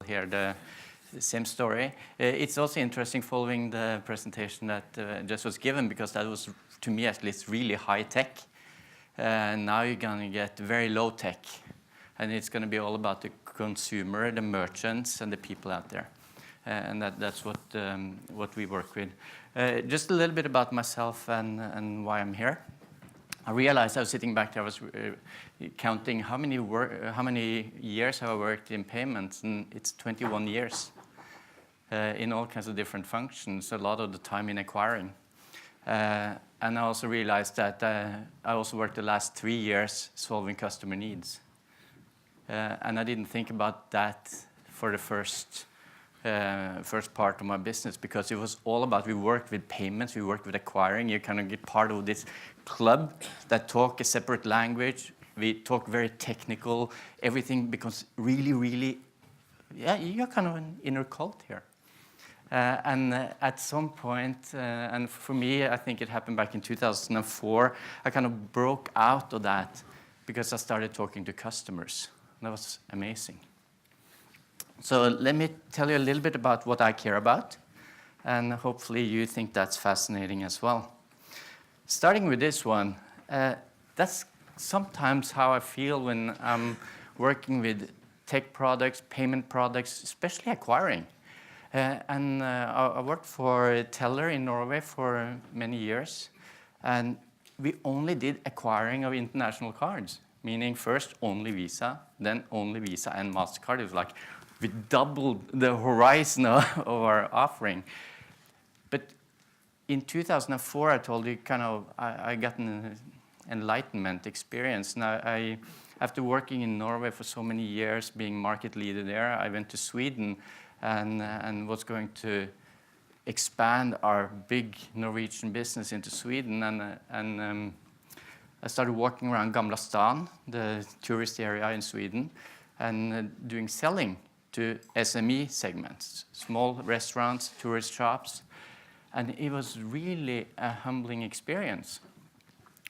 hear the same story. It's also interesting following the presentation that just was given, because that was, to me at least, really high tech. Now you're going to get very low tech, and it's going to be all about the consumer, the merchants, and the people out there. And that's what we work with. Just a little bit about myself and why I'm here. I realized I was sitting back there, I was counting how many years have I worked in payments, and it's 21 years in all kinds of different functions, a lot of the time in acquiring. And I also realized that I also worked the last 3 years solving customer needs. And I didn't think about that for the first part of my business, because it was all about, we worked with payments, we worked with acquiring. You kind of get part of this club that talk a separate language. We talk very technical. Everything becomes really, really, yeah, you're kind of an inner cult here. And at some point, and for me, I think it happened back in 2004, I kind of broke out of that because I started talking to customers. That was amazing. So let me tell you a little bit about what I care about, and hopefully you think that's fascinating as well. Starting with this one, that's sometimes how I feel when I'm working with tech products, payment products, especially acquiring. I worked for Teller in Norway for many years, and we only did acquiring of international cards, meaning first only Visa, then only Visa and MasterCard. It was like we doubled the horizon of our offering. But in 2004, I told you, I got an enlightenment experience. Now, after working in Norway for so many years, being market leader there, I went to Sweden and was going to expand our big Norwegian business into Sweden. And I started walking around Gamla Stan, the tourist area in Sweden, and doing selling to SME segments, small restaurants, tourist shops. And it was really a humbling experience,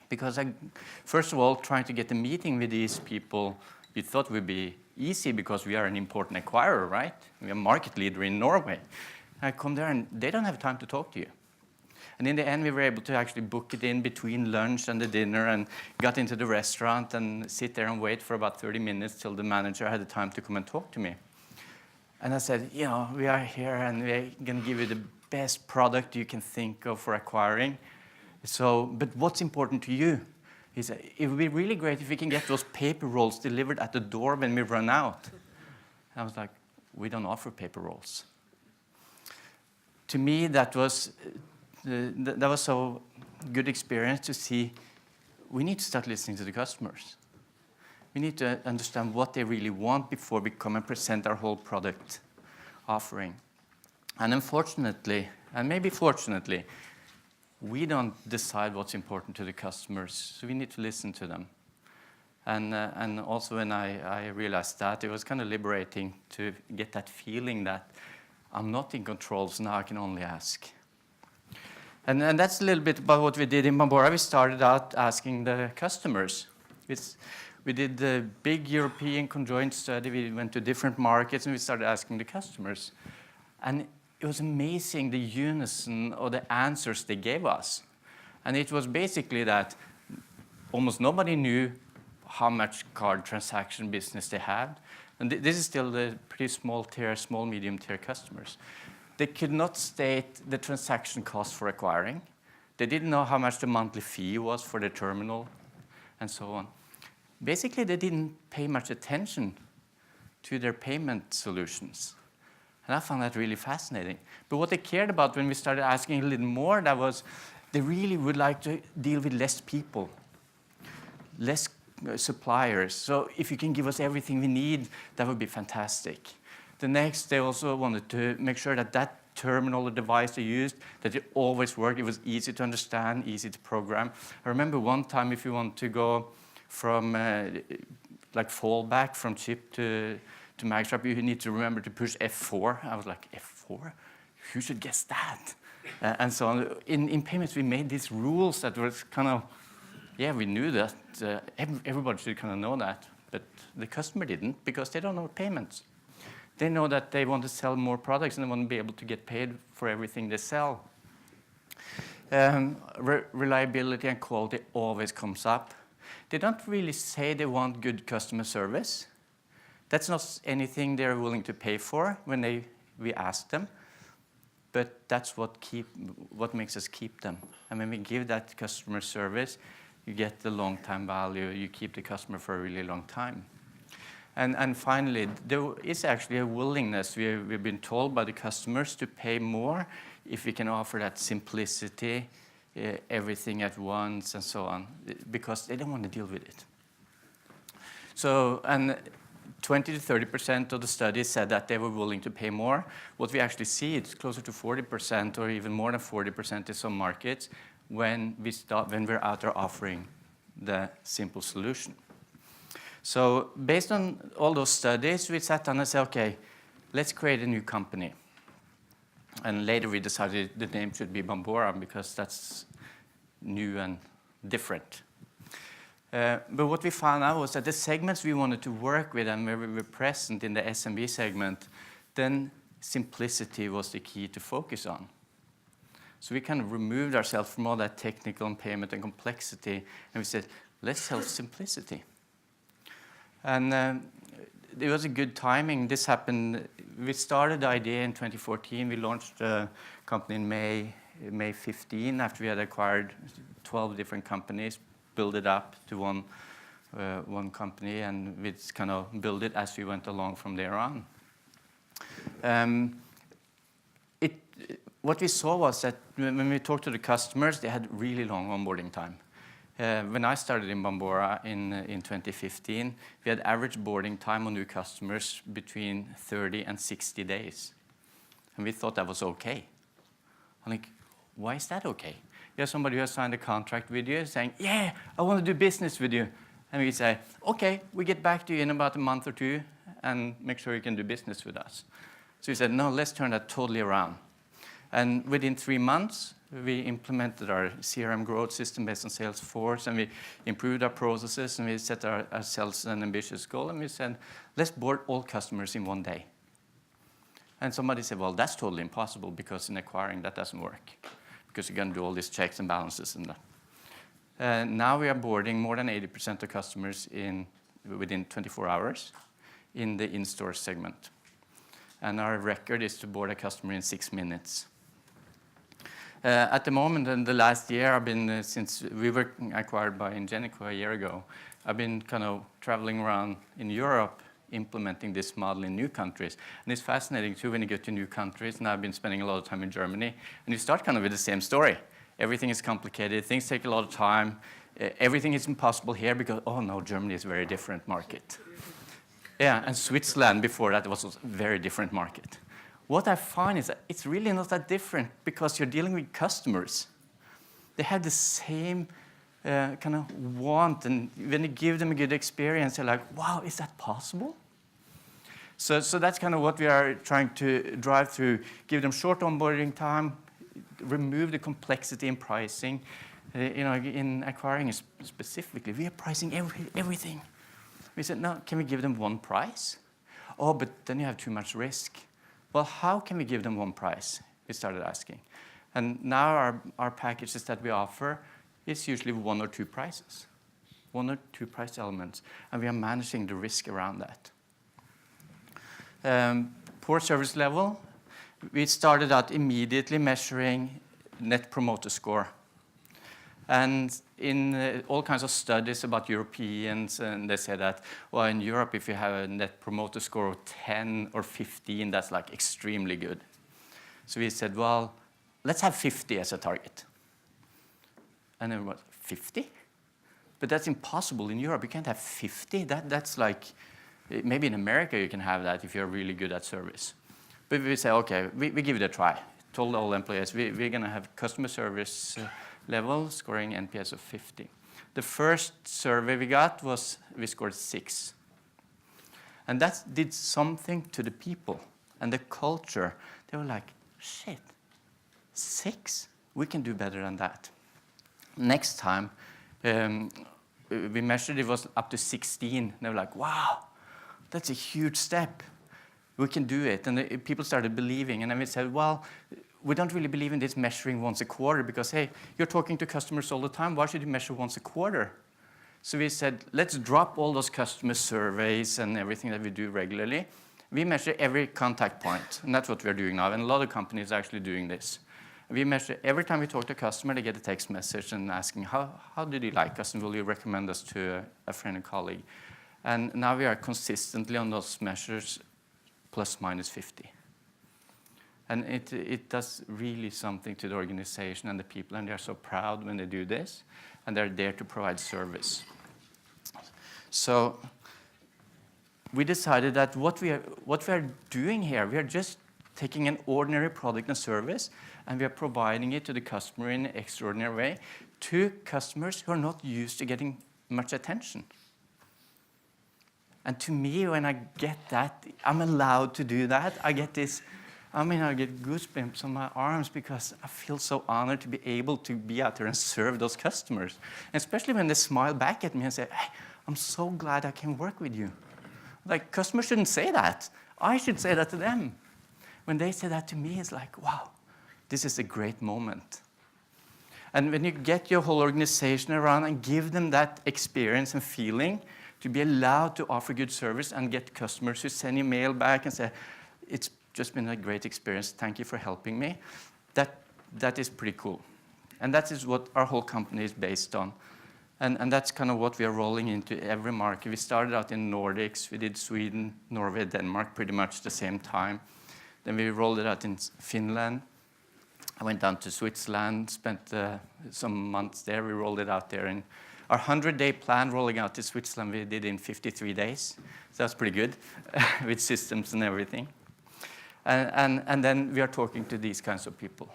because first of all, trying to get a meeting with these people, we thought would be easy because we are an important acquirer, right? We are a market leader in Norway. I come there and they don't have time to talk to you. And in the end, we were able to actually book it in between lunch and the dinner, and got into the restaurant and sit there and wait for about 30 minutes till the manager had the time to come and talk to me. And I said, we are here and we're going to give you the best product you can think of for acquiring. But what's important to you? He said, it would be really great if we can get those paper rolls delivered at the door when we run out. And I was like, we don't offer paper rolls. To me, that was so good experience to see we need to start listening to the customers. We need to understand what they really want before we come and present our whole product offering. And unfortunately, and maybe fortunately, we don't decide what's important to the customers, so we need to listen to them. And also when I realized that, it was kind of liberating to get that feeling that I'm not in control, so now I can only ask. And that's a little bit about what we did in Bambora. We started out asking the customers. We did the big European conjoint study. We went to different markets and we started asking the customers. And it was amazing, the unison of the answers they gave us. And it was basically that almost nobody knew how much card transaction business they had. And this is still the pretty small tier, small, medium tier customers. They could not state the transaction cost for acquiring. They didn't know how much the monthly fee was for the terminal, and so on. Basically, they didn't pay much attention to their payment solutions. And I found that really fascinating. But what they cared about when we started asking a little more, that was they really would like to deal with less people, less suppliers. So if you can give us everything we need, that would be fantastic. The next, they also wanted to make sure that that terminal or device they used, that it always worked. It was easy to understand, easy to program. I remember one time if you want to go from like fallback from chip to magstrap, you need to remember to push F4. I was like, F4? Who should guess that? And so on. In payments, we made these rules that was kind of, yeah, we knew that. Everybody should kind of know that. But the customer didn't, because they don't know payments. They know that they want to sell more products and they want to be able to get paid for everything they sell. Reliability and quality always comes up. They don't really say they want good customer service. That's not anything they're willing to pay for when we ask them. But that's what makes us keep them. And when we give that customer service, you get the long-time value. You keep the customer for a really long time. And finally, there is actually a willingness. We've been told by the customers to pay more if we can offer that simplicity, everything at once, and so on, because they don't want to deal with it. So, and 20 to 30% of the studies said that they were willing to pay more. What we actually see, it's closer to 40% or even more than 40% in some markets when we're out there offering the simple solution. So based on all those studies, we sat down and said, okay, let's create a new company. And later we decided the name should be Bambora because that's new and different. But what we found out was that the segments we wanted to work with and where we were present in the SMB segment, then simplicity was the key to focus on. So we kind of removed ourselves from all that technical and payment and complexity, and we said, let's sell simplicity. And it was a good timing. This happened, we started the idea in 2014. We launched the company in May 15 after we had acquired 12 different companies, build it up to one company, and we kind of build it as we went along from there on. What we saw was that when we talked to the customers, they had really long onboarding time. When I started in Bambora in 2015, we had average boarding time on new customers between 30 and 60 days. And we thought that was okay. I'm like, why is that okay? You have somebody who has signed a contract with you saying, yeah, I want to do business with you. And we say, okay, we get back to you in about a month or two and make sure you can do business with us. So we said, no, let's turn that totally around. And within 3 months, we implemented our CRM growth system based on Salesforce, and we improved our processes, and we set ourselves an ambitious goal, and we said, let's board all customers in 1 day. And somebody said, well, that's totally impossible, because in acquiring, that doesn't work, because you're going to do all these checks and balances and that. Now we are boarding more than 80% of customers within 24 hours in the in-store segment. And our record is to board a customer in 6 minutes. At the moment, in the last year, I've been, since we were acquired by Ingenico a year ago, I've been kind of traveling around in Europe, implementing this model in new countries. And it's fascinating, too, when you get to new countries, and I've been spending a lot of time in Germany, and you start kind of with the same story. Everything is complicated, things take a lot of time, everything is impossible here because, oh no, Germany is a very different market. Yeah, and Switzerland before that was a very different market. What I find is that it's really not that different because you're dealing with customers. They have the same kind of want, and when you give them a good experience, they're like, wow, is that possible? So that's kind of what we are trying to drive through, give them short onboarding time, remove the complexity in pricing. In acquiring specifically, we are pricing everything. We said, no, can we give them one price? Oh, but then you have too much risk. Well, how can we give them one price? We started asking. And now our packages that we offer is usually 1 or 2 prices, 1 or 2 price elements, and we are managing the risk around that. Poor service level, we started out immediately measuring Net Promoter Score. And in all kinds of studies about Europeans, and they say that, well, in Europe, if you have a Net Promoter Score of 10 or 15, that's like extremely good. So we said, well, let's have 50 as a target. And then what, 50? But that's impossible in Europe. You can't have 50. That's like, maybe in America you can have that if you're really good at service. But we say, okay, we give it a try. Told all employees, we're going to have customer service level scoring NPS of 50. The first survey we got was, we scored 6. And that did something to the people and the culture. They were like, shit, 6? We can do better than that. Next time, we measured it was up to 16. They were like, wow, that's a huge step. we can do it. And people started believing. And then we said, well, we don't really believe in this measuring once a quarter because, hey, you're talking to customers all the time. Why should you measure once a quarter? So we said, let's drop all those customer surveys and everything that we do regularly. We measure every contact point, and that's what we're doing now. And a lot of companies are actually doing this. We measure every time we talk to a customer, they get a text message and asking, how did you like us, and will you recommend us to a friend and colleague? And now we are consistently on those measures, plus minus 50. And it does really something to the organization and the people, and they're so proud when they do this, and they're there to provide service. So we decided that what we are doing here, we are just taking an ordinary product and service, and we are providing it to the customer in an extraordinary way to customers who are not used to getting much attention. And to me, when I get that, I'm allowed to do that. I get this, I get goosebumps on my arms because I feel so honored to be able to be out there and serve those customers. And especially when they smile back at me and say, hey, I'm so glad I can work with you. Like, customers shouldn't say that. I should say that to them. When they say that to me, it's like, wow, this is a great moment. And when you get your whole organization around and give them that experience and feeling to be allowed to offer good service and get customers who send you mail back and say, it's just been a great experience, thank you for helping me, that is pretty cool. And that is what our whole company is based on. And that's kind of what we are rolling into every market. We started out in Nordics. We did Sweden, Norway, Denmark pretty much the same time. Then we rolled it out in Finland. I went down to Switzerland, spent some months there. We rolled it out there. And our 100-day plan rolling out to Switzerland, we did in 53 days. So that's pretty good with systems and everything. And then we are talking to these kinds of people.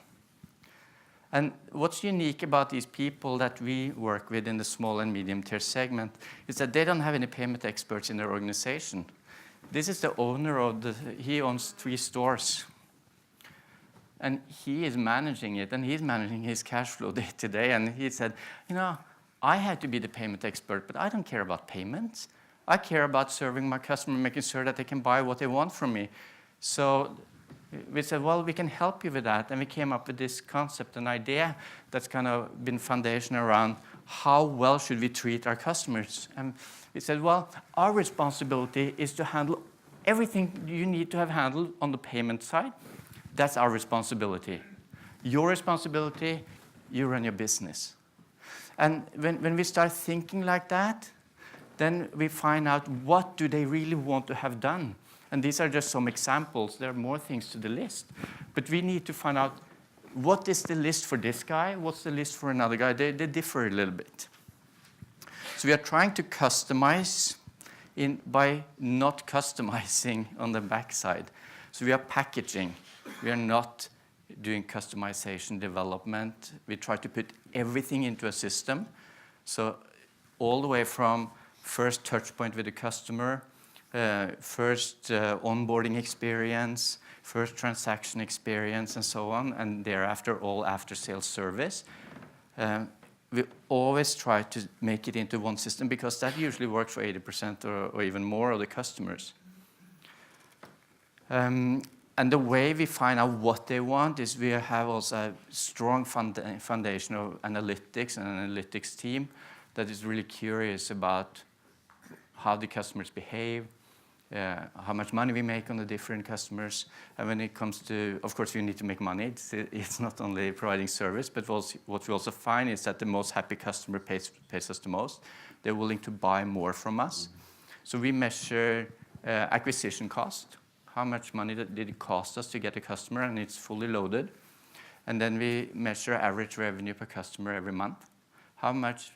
And what's unique about these people that we work with in the small and medium tier segment is that they don't have any payment experts in their organization. This is the owner of he owns 3 stores. And he is managing it, and he's managing his cash flow day to day. And he said, I had to be the payment expert, but I don't care about payments. I care about serving my customer, making sure that they can buy what they want from me. So we said, well, we can help you with that. And we came up with this concept, an idea that's kind of been foundation around how well should we treat our customers. And we said, well, our responsibility is to handle everything you need to have handled on the payment side. That's our responsibility. Your responsibility, you run your business. And when we start thinking like that, then we find out what do they really want to have done. And these are just some examples. There are more things to the list. But we need to find out what is the list for this guy, what's the list for another guy. They differ a little bit. So we are trying to customize by not customizing on the backside. So we are packaging. We are not doing customization development. We try to put everything into a system. So all the way from first touch point with the customer, first onboarding experience, first transaction experience, and so on, and thereafter all after-sales service. We always try to make it into one system because that usually works for 80% or even more of the customers. And the way we find out what they want is we have also a strong foundation of analytics and an analytics team that is really curious about how the customers behave, how much money we make on the different customers. And when it comes to, of course, we need to make money. It's not only providing service, but what we also find is that the most happy customer pays us the most. They're willing to buy more from us. So we measure acquisition cost. How much money did it cost us to get a customer, and it's fully loaded. And then we measure average revenue per customer every month. How much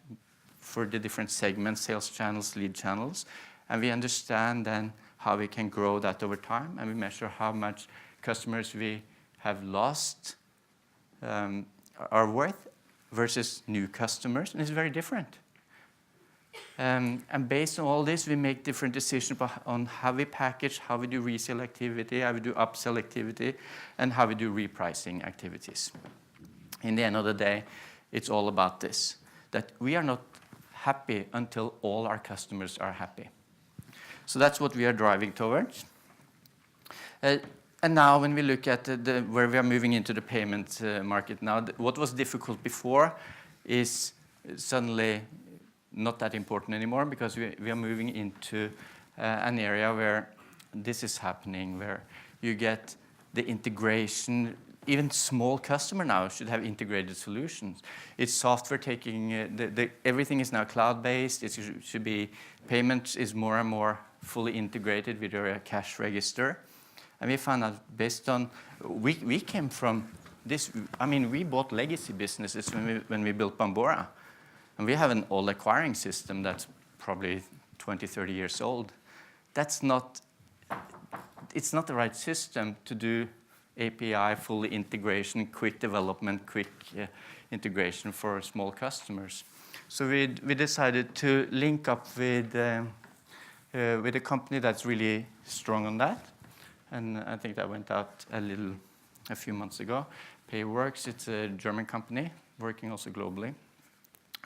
for the different segments, sales channels, lead channels. And we understand then how we can grow that over time, and we measure how much customers we have lost are worth versus new customers, and it's very different. And based on all this, we make different decisions on how we package, how we do resale activity, how we do upsell activity, and how we do repricing activities. In the end of the day, it's all about this, that we are not happy until all our customers are happy. So that's what we are driving towards. And now when we look at where we are moving into the payment market now, what was difficult before is suddenly not that important anymore, because we are moving into an area where this is happening, where you get the integration. Even small customer now should have integrated solutions. It's software taking, everything is now cloud-based. It should be, payments is more and more fully integrated with your cash register. And we found out based on, we came from this, I mean, we bought legacy businesses when we built Bambora. And we have an old acquiring system that's probably 20, 30 years old. It's not the right system to do API, full integration, quick development, quick integration for small customers. So we decided to link up with a company that's really strong on that. And I think that went out a few months ago. Payworks, it's a German company working also globally.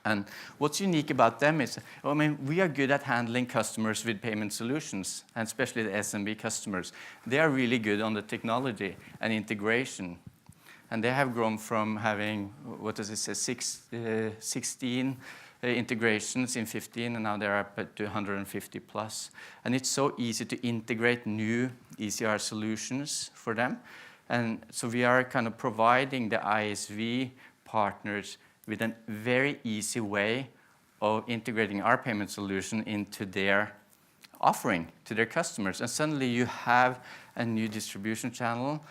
And what's unique about them is, I mean, we are good at handling customers with payment solutions, and especially the SMB customers. They are really good on the technology and integration. And they have grown from having, what does it say, 16 integrations in 15, and now they're up to 150 plus. And it's so easy to integrate new ECR solutions for them. And so we are kind of providing the ISV partners with a very easy way of integrating our payment solution into their offering to their customers. And suddenly you have a new distribution channel.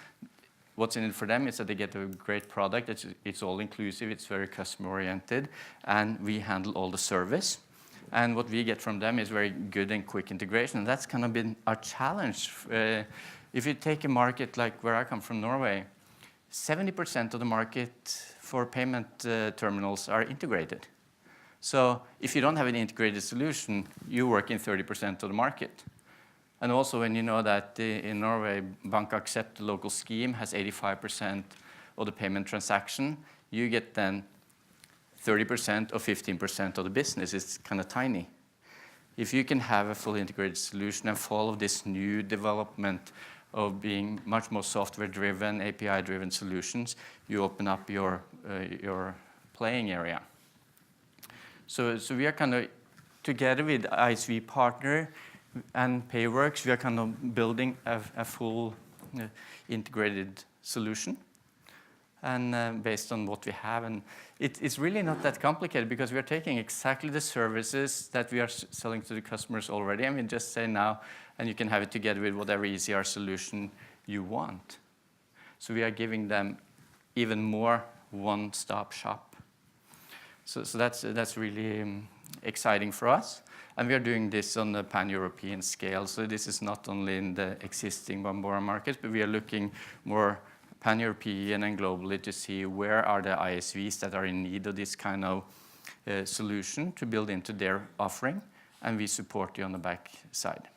What's in it for them is that they get a great product. It's all inclusive, it's very customer oriented, and we handle all the service. And what we get from them is very good and quick integration. And that's kind of been our challenge. If you take a market like where I come from, Norway, 70% of the market for payment terminals are integrated. So if you don't have an integrated solution, you work in 30% of the market. And also when you know that in Norway, Bank Accept, the local scheme, has 85% of the payment transaction, you get then 30% or 15% of the business. It's kind of tiny. If you can have a fully integrated solution and follow this new development of being much more software-driven, API-driven solutions, you open up your playing area. So we are kind of, together with ISV partner and Payworks, we are kind of building a full integrated solution. And based on what we have, and it's really not that complicated, because we are taking exactly the services that we are selling to the customers already, and we just say now, and you can have it together with whatever ECR solution you want. So we are giving them even more one-stop shop. So that's really exciting for us. And we are doing this on a pan-European scale. So this is not only in the existing Bambora market, but we are looking more pan-European and globally to see where are the ISVs that are in need of this kind of solution to build into their offering, and we support you on the back side.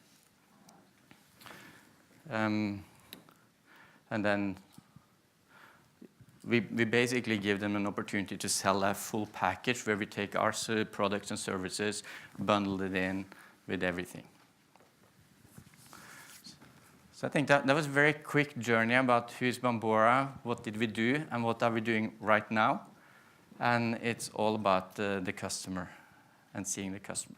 And then we basically give them an opportunity to sell a full package where we take our products and services, bundle it in with everything. So I think that was a very quick journey about who is Bambora, what did we do, and what are we doing right now. And it's all about the customer and seeing the customer.